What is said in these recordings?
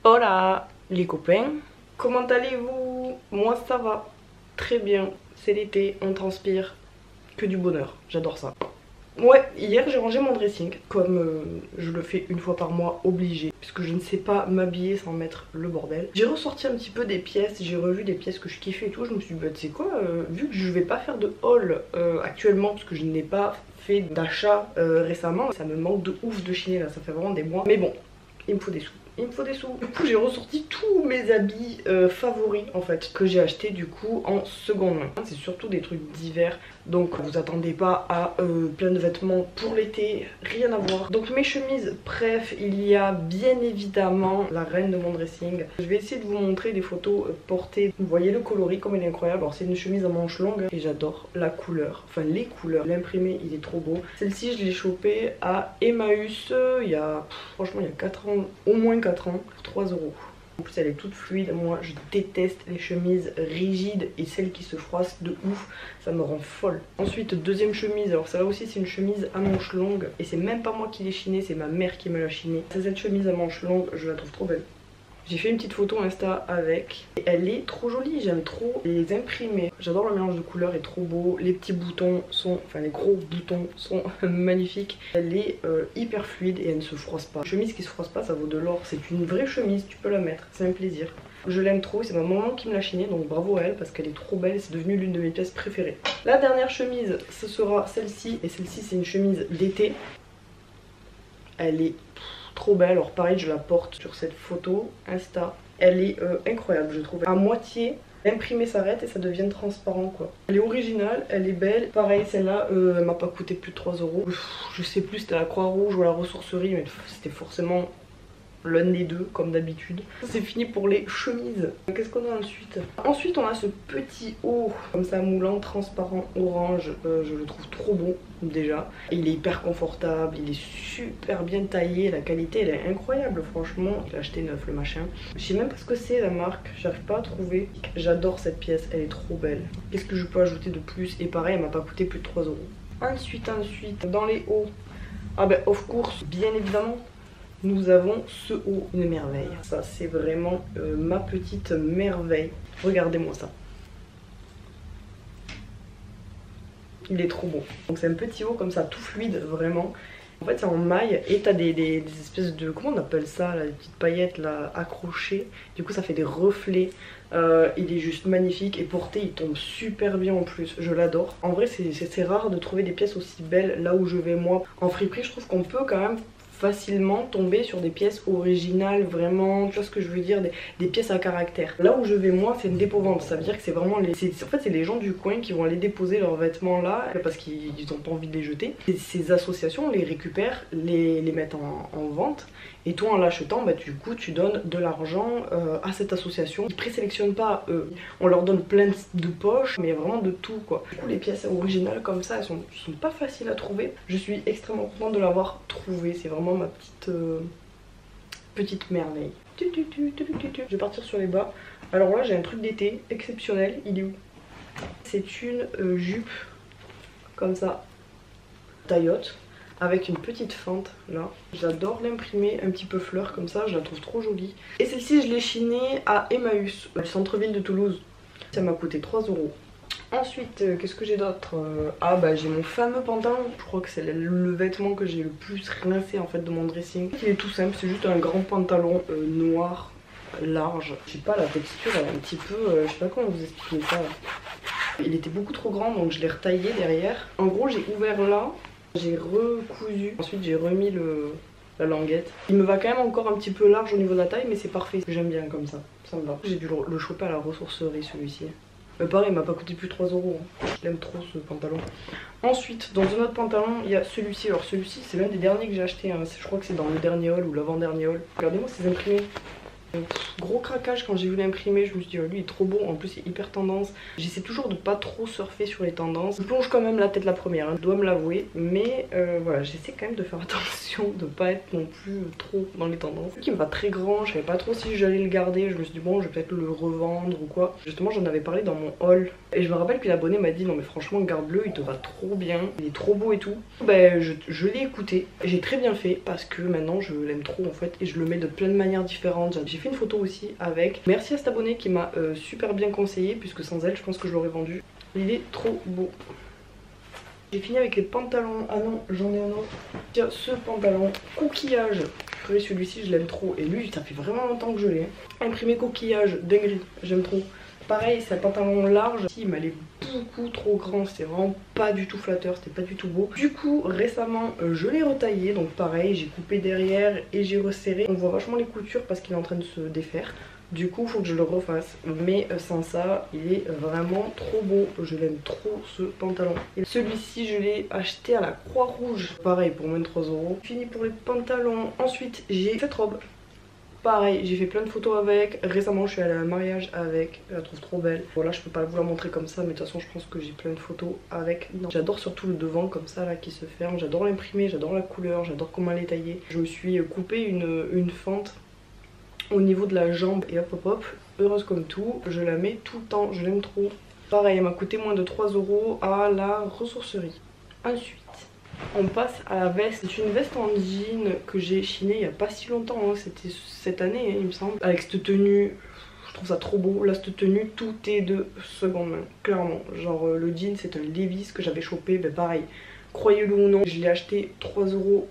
Hola les copains, comment allez-vous? Moi ça va très bien, c'est l'été, on transpire, que du bonheur, j'adore ça. Ouais, hier j'ai rangé mon dressing, comme je le fais une fois par mois, obligé, puisque je ne sais pas m'habiller sans mettre le bordel. J'ai ressorti un petit peu des pièces, j'ai revu des pièces que je kiffais et tout, je me suis dit bah tu sais quoi, vu que je vais pas faire de haul actuellement, parce que je n'ai pas fait d'achat récemment, ça me manque de ouf de chiner là, ça fait vraiment des mois, mais bon, il me faut des sous. Il me faut des sous. Du coup j'ai ressorti tous mes habits favoris en fait que j'ai acheté du coup en seconde main. C'est surtout des trucs d'hiver, donc vous attendez pas à plein de vêtements pour l'été, rien à voir. Donc mes chemises, bref, il y a bien évidemment la reine de mon dressing. Je vais essayer de vous montrer des photos portées. Vous voyez le coloris comme elle est incroyable. Alors c'est une chemise à manches longues et j'adore la couleur, enfin les couleurs. L'imprimé il est trop beau. Celle-ci je l'ai chopée à Emmaüs il y a franchement il y a 4 ans, au moins 4 ans, pour 3 €. En plus elle est toute fluide, moi je déteste les chemises rigides et celles qui se froissent de ouf, ça me rend folle. Ensuite deuxième chemise, alors celle-là aussi c'est une chemise à manches longues et c'est même pas moi qui l'ai chinée, c'est ma mère qui me l'a chinée. C'est cette chemise à manches longues, je la trouve trop belle. J'ai fait une petite photo Insta avec. Et elle est trop jolie, j'aime trop les imprimés. J'adore le mélange de couleurs, est trop beau. Les petits boutons sont, enfin les gros boutons sont magnifiques. Elle est hyper fluide et elle ne se froisse pas. Une chemise qui se froisse pas, ça vaut de l'or. C'est une vraie chemise, tu peux la mettre, c'est un plaisir. Je l'aime trop, c'est ma maman qui me l'a chinée, donc bravo à elle parce qu'elle est trop belle, c'est devenu l'une de mes pièces préférées. La dernière chemise, ce sera celle-ci, et celle-ci c'est une chemise d'été. Elle est trop belle, alors pareil je la porte sur cette photo Insta. Elle est incroyable je trouve. À moitié, l'imprimé s'arrête et ça devient transparent quoi. Elle est originale, elle est belle. Pareil celle-là, elle m'a pas coûté plus de 3 €. Je sais plus, c'était la Croix-Rouge ou la ressourcerie, mais c'était forcément l'un des deux comme d'habitude. C'est fini pour les chemises. Qu'est-ce qu'on a ensuite? Ensuite on a ce petit haut comme ça moulant transparent orange. Je le trouve trop bon déjà. Il est hyper confortable, il est super bien taillé, la qualité elle est incroyable franchement. Je l'ai acheté neuf le machin. Je sais même pas ce que c'est la marque, j'arrive pas à trouver. J'adore cette pièce, elle est trop belle. Qu'est-ce que je peux ajouter de plus? Et pareil elle m'a pas coûté plus de 3 €. Ensuite dans les hauts, ah ben of course bien évidemment. Nous avons ce haut, une merveille. Ça c'est vraiment ma petite merveille. Regardez-moi ça. Il est trop beau. Donc c'est un petit haut comme ça, tout fluide vraiment. En fait c'est en maille et t'as des espèces de, comment on appelle ça, là, des petites paillettes là accrochées. Du coup ça fait des reflets. Il est juste magnifique et porté il tombe super bien en plus, je l'adore. En vrai c'est rare de trouver des pièces aussi belles là où je vais moi. En friperie je trouve qu'on peut quand même facilement tomber sur des pièces originales, vraiment, tu vois ce que je veux dire, des pièces à caractère. Là où je vais moi c'est une dépôt-vente, ça veut dire que c'est vraiment les... En fait c'est les gens du coin qui vont aller déposer leurs vêtements là parce qu'ils n'ont pas envie de les jeter. Et ces associations les récupèrent, les mettent en vente et toi en l'achetant bah, du coup tu donnes de l'argent à cette association. Ils présélectionnent pas, on leur donne plein de poches mais vraiment de tout quoi. Du coup les pièces originales comme ça elles sont pas faciles à trouver. Je suis extrêmement contente de l'avoir trouvé, c'est vraiment ma petite merveille. Je vais partir sur les bas. Alors là j'ai un truc d'été exceptionnel, il est où? C'est une jupe comme ça, taille haute, avec une petite fente là. J'adore l'imprimer un petit peu fleur comme ça, je la trouve trop jolie. Et celle-ci je l'ai chinée à Emmaüs, le centre-ville de Toulouse. Ça m'a coûté 3 €. Ensuite, qu'est-ce que j'ai d'autre? Ah bah j'ai mon fameux pantalon. Je crois que c'est le vêtement que j'ai le plus rincé en fait de mon dressing. Il est tout simple, c'est juste un grand pantalon noir, large. Je sais pas, la texture elle est un petit peu... je sais pas comment vous expliquer ça là. Il était beaucoup trop grand donc je l'ai retaillé derrière. En gros j'ai ouvert là, j'ai recousu. Ensuite j'ai remis la languette. Il me va quand même encore un petit peu large au niveau de la taille mais c'est parfait. J'aime bien comme ça me va. J'ai dû le choper à la ressourcerie celui-ci. Pareil, il m'a pas coûté plus de 3 €. Hein. Je l'aime trop ce pantalon. Ensuite, dans un autre pantalon, il y a celui-ci. Alors celui-ci, c'est l'un des derniers que j'ai acheté. Hein. Je crois que c'est dans le dernier haul ou l'avant-dernier haul. Regardez-moi ces imprimés. Gros craquage quand j'ai vu l'imprimer, je me suis dit oh, lui il est trop beau, en plus c'est hyper tendance. J'essaie toujours de pas trop surfer sur les tendances. Je plonge quand même la tête la première, hein, je dois me l'avouer. Mais voilà, j'essaie quand même de faire attention, de pas être non plus trop dans les tendances. Qui me va très grand, je savais pas trop si j'allais le garder. Je me suis dit bon je vais peut-être le revendre ou quoi. Justement j'en avais parlé dans mon haul. Et je me rappelle que l'abonné m'a dit non mais franchement garde-le, il te va trop bien, il est trop beau et tout. Ben je l'ai écouté, j'ai très bien fait parce que maintenant je l'aime trop en fait. Et je le mets de plein de manières différentes. J'ai fait une photo aussi avec. Merci à cet abonné qui m'a super bien conseillé, puisque sans elle je pense que je l'aurais vendu. Il est trop beau. J'ai fini avec les pantalons. Ah non, j'en ai un autre. Tiens, ce pantalon coquillage. Celui-ci je l'aime trop. Et lui ça fait vraiment longtemps que je l'ai. Imprimé coquillage, dinguerie, j'aime trop. Pareil, c'est un pantalon large. Il m'allait beaucoup trop grand. C'était vraiment pas du tout flatteur. C'était pas du tout beau. Du coup, récemment, je l'ai retaillé. Donc pareil, j'ai coupé derrière et j'ai resserré. On voit vachement les coutures parce qu'il est en train de se défaire. Du coup, il faut que je le refasse. Mais sans ça, il est vraiment trop beau. Je l'aime trop ce pantalon. Et celui-ci, je l'ai acheté à la Croix-Rouge. Pareil, pour moins de 3 €. Fini pour les pantalons. Ensuite, j'ai cette robe. Pareil, j'ai fait plein de photos avec. Récemment, je suis allée à un mariage avec. Je la trouve trop belle. Voilà, je peux pas vous la montrer comme ça, mais de toute façon, je pense que j'ai plein de photos avec. J'adore surtout le devant comme ça là qui se ferme. J'adore l'imprimer, j'adore la couleur, j'adore comment elle est taillée. Je me suis coupé une fente au niveau de la jambe et hop hop hop. Heureuse comme tout, je la mets tout le temps, je l'aime trop. Pareil, elle m'a coûté moins de 3 € à la ressourcerie. Ensuite, on passe à la veste. C'est une veste en jean que j'ai chinée il n'y a pas si longtemps, hein. C'était cette année hein, il me semble. Avec cette tenue, je trouve ça trop beau. Là cette tenue, tout est de seconde main, clairement. Genre le jean c'est un Levi's que j'avais chopé, ben pareil. Croyez-le ou non, je l'ai acheté 3 €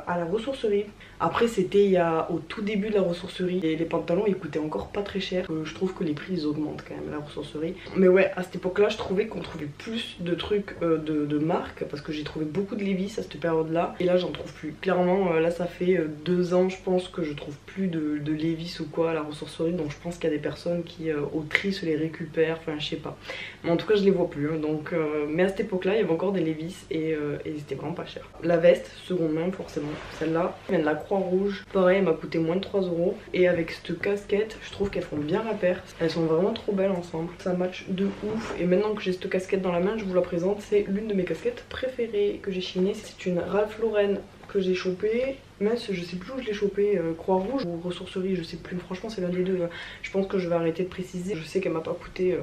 à la ressourcerie. Après c'était au tout début de la ressourcerie. Et les pantalons ils coûtaient encore pas très cher. Je trouve que les prix ils augmentent quand même à la ressourcerie. Mais ouais, à cette époque là je trouvais qu'on trouvait plus de trucs de marque. Parce que j'ai trouvé beaucoup de Levi's à cette période là. Et là j'en trouve plus. Clairement là ça fait 2 ans je pense que je trouve plus de Levi's ou quoi à la ressourcerie. Donc je pense qu'il y a des personnes qui au tri se les récupèrent. Enfin je sais pas. Mais en tout cas je les vois plus hein. Donc, mais à cette époque là il y avait encore des Levi's et c'était vraiment pas cher. La veste, seconde main forcément, celle-là, elle vient de la Croix-Rouge. Pareil, elle m'a coûté moins de 3 €. Et avec cette casquette, je trouve qu'elles font bien la paire. Elles sont vraiment trop belles ensemble. Ça match de ouf. Et maintenant que j'ai cette casquette dans la main, je vous la présente. C'est l'une de mes casquettes préférées que j'ai chinée. C'est une Ralph Lauren que j'ai chopée. Mince, je sais plus où je l'ai chopée, Croix-Rouge ou ressourcerie, je sais plus. Franchement, c'est l'un des deux. Je pense que je vais arrêter de préciser. Je sais qu'elle m'a pas coûté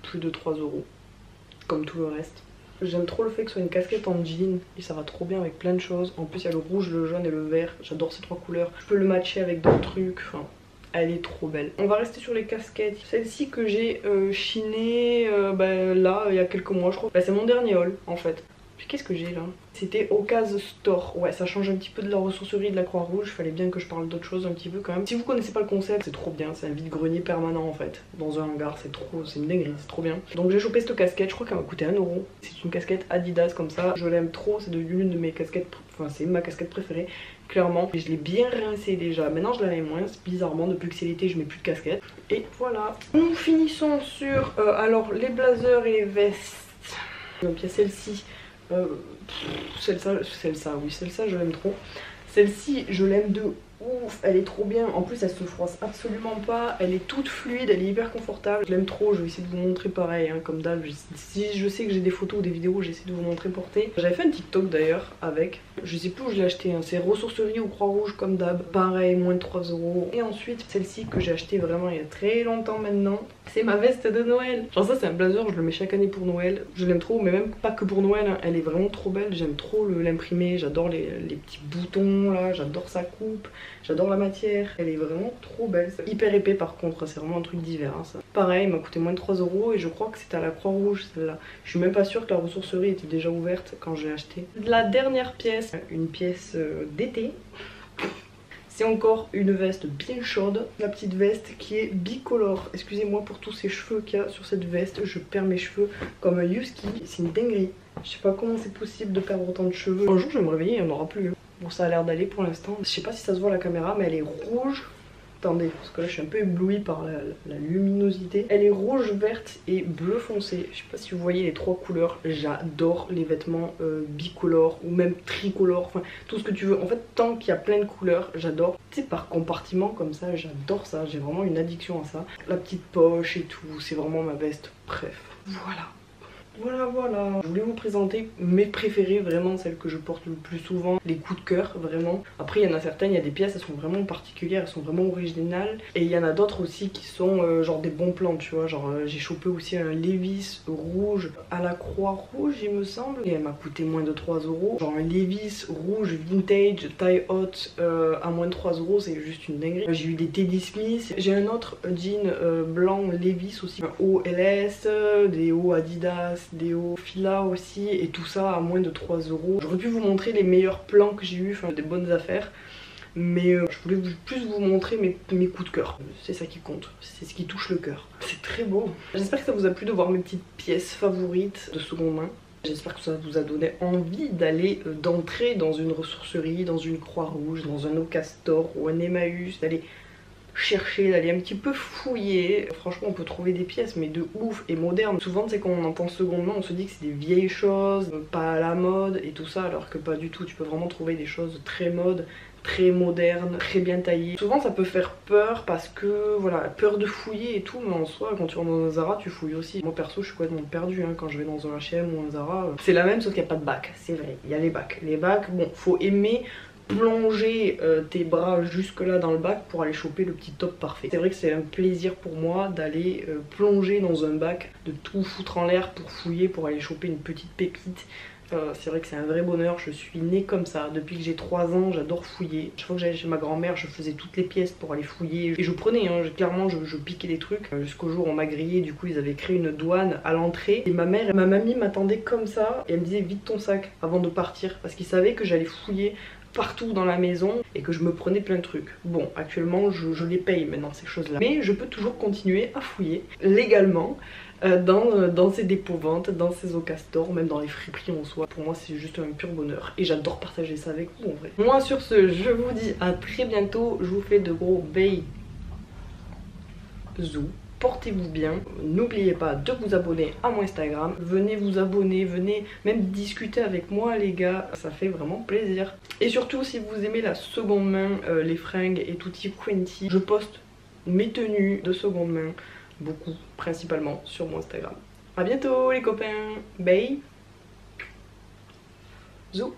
plus de 3 €. Comme tout le reste. J'aime trop le fait que ce soit une casquette en jean et ça va trop bien avec plein de choses. En plus il y a le rouge, le jaune et le vert. J'adore ces 3 couleurs. Je peux le matcher avec d'autres trucs. Enfin, elle est trop belle. On va rester sur les casquettes. Celle-ci que j'ai chinée là il y a quelques mois je crois. C'est mon dernier haul en fait. Qu'est-ce que j'ai là? C'était Ocase Store. Ouais, ça change un petit peu de la ressourcerie de la Croix-Rouge. Fallait bien que je parle d'autre chose un petit peu quand même. Si vous connaissez pas le concept, c'est trop bien. C'est un vide-grenier permanent en fait. Dans un hangar, c'est une dinguerie, c'est trop bien. Donc j'ai chopé cette casquette. Je crois qu'elle m'a coûté 1 €. C'est une casquette Adidas comme ça. Je l'aime trop. C'est l'une de mes casquettes. Enfin, c'est ma casquette préférée. Clairement. Et je l'ai bien rincée déjà. Maintenant, je la mets moins. Bizarrement, depuis que c'est l'été, je mets plus de casquette. Et voilà. Nous finissons sur alors les blazers et les vestes. Donc il y a celle-ci. Celle-là je l'aime trop. Celle-ci je l'aime de ouf, elle est trop bien. En plus elle se froisse absolument pas, elle est toute fluide, elle est hyper confortable. Je l'aime trop, je vais essayer de vous montrer pareil hein, comme d'hab. Si je sais que j'ai des photos ou des vidéos, j'essaie de vous montrer portée. J'avais fait un TikTok d'ailleurs avec, je sais plus où je l'ai acheté hein. C'est ressourcerie ou Croix-Rouge comme d'hab. Pareil, moins de 3 €. Et ensuite celle-ci que j'ai acheté vraiment il y a très longtemps maintenant. C'est ma veste de Noël. Genre ça c'est un blazer, je le mets chaque année pour Noël. Je l'aime trop, mais même pas que pour Noël hein. Elle est vraiment trop belle, j'aime trop l'imprimer. J'adore les petits boutons là, j'adore sa coupe. J'adore la matière, elle est vraiment trop belle. Hyper épais par contre, c'est vraiment un truc d'hiver hein, ça. Pareil, il m'a coûté moins de 3 € et je crois que c'était à la Croix-Rouge celle-là. Je suis même pas sûre que la ressourcerie était déjà ouverte quand je l'ai acheté. La dernière pièce, une pièce d'été. C'est encore une veste bien chaude, la petite veste qui est bicolore. Excusez-moi pour tous ces cheveux qu'il y a sur cette veste, je perds mes cheveux comme un Yuski, c'est une dinguerie. Je sais pas comment c'est possible de perdre autant de cheveux. Un jour je vais me réveiller, il n'y en aura plus. Bon ça a l'air d'aller pour l'instant. Je sais pas si ça se voit à la caméra mais elle est rouge. Attendez, parce que là je suis un peu éblouie par la luminosité. Elle est rouge, verte et bleu foncé. Je sais pas si vous voyez les 3 couleurs. J'adore les vêtements bicolores ou même tricolores. Enfin tout ce que tu veux. En fait tant qu'il y a plein de couleurs, j'adore. Tu sais par compartiment comme ça, j'adore ça. J'ai vraiment une addiction à ça. La petite poche et tout, c'est vraiment ma veste. Bref, voilà. Voilà, voilà. Je voulais vous présenter mes préférées, vraiment celles que je porte le plus souvent, les coups de cœur, vraiment. Après, il y en a certaines, il y a des pièces, elles sont vraiment particulières, elles sont vraiment originales. Et il y en a d'autres aussi qui sont genre des bons plans, tu vois. Genre, j'ai chopé aussi un Levi's rouge à la croix rouge, il me semble. Et elle m'a coûté moins de 3 euros. Genre, un Levi's rouge vintage, taille haute, à moins de 3 euros, c'est juste une dinguerie. J'ai eu des Teddy Smith. J'ai un autre jean blanc Levi's aussi. Un haut LS, des hauts Adidas, des hauts Fila aussi, et tout ça à moins de 3 euros. J'aurais pu vous montrer les meilleurs plans que j'ai eu, enfin des bonnes affaires, mais je voulais plus vous montrer mes coups de cœur. C'est ça qui compte, c'est ce qui touche le cœur. C'est très beau. J'espère que ça vous a plu de voir mes petites pièces favorites de seconde main. J'espère que ça vous a donné envie d'aller d'entrer dans une ressourcerie, dans une Croix-Rouge, dans un Ocastor ou un Emmaüs, d'aller chercher, d'aller un petit peu fouiller. Franchement, on peut trouver des pièces mais de ouf et modernes. Souvent, c'est quand on entend seconde main, on se dit que c'est des vieilles choses, pas à la mode et tout ça, alors que pas du tout. Tu peux vraiment trouver des choses très mode, très modernes, très bien taillées. Souvent, ça peut faire peur parce que, voilà, peur de fouiller et tout, mais en soi, quand tu rentres dans un Zara, tu fouilles aussi. Moi, perso, je suis complètement perdue hein, quand je vais dans un H&M ou un Zara. C'est la même, sauf qu'il n'y a pas de bac, c'est vrai. Il y a les bacs. Les bacs, bon, faut aimer plonger tes bras jusque là dans le bac pour aller choper le petit top parfait. C'est vrai que c'est un plaisir pour moi d'aller plonger dans un bac, de tout foutre en l'air pour fouiller, pour aller choper une petite pépite. C'est vrai que c'est un vrai bonheur, je suis née comme ça. Depuis que j'ai 3 ans, j'adore fouiller. Chaque fois que j'allais chez ma grand-mère, je faisais toutes les pièces pour aller fouiller. Et je prenais, hein, clairement, je piquais des trucs. Jusqu'au jour où on m'a grillé, du coup, ils avaient créé une douane à l'entrée. Et ma mère et ma mamie m'attendaient comme ça. Et elle me disait, vide ton sac avant de partir. Parce qu'ils savaient que j'allais fouiller partout dans la maison et que je me prenais plein de trucs. Bon, actuellement, je les paye maintenant, ces choses-là. Mais je peux toujours continuer à fouiller légalement. Dans ces dépôts-ventes, dans ces Ocastor, même dans les friperies en soi. Pour moi, c'est juste un pur bonheur. Et j'adore partager ça avec vous en vrai. Moi, sur ce, je vous dis à très bientôt. Je vous fais de gros bisous. Portez-vous bien. N'oubliez pas de vous abonner à mon Instagram. Venez vous abonner, venez même discuter avec moi les gars. Ça fait vraiment plaisir. Et surtout, si vous aimez la seconde main, les fringues et tutti quanti, je poste mes tenues de seconde main. Beaucoup, principalement sur mon Instagram. A bientôt les copains, bye. Zou.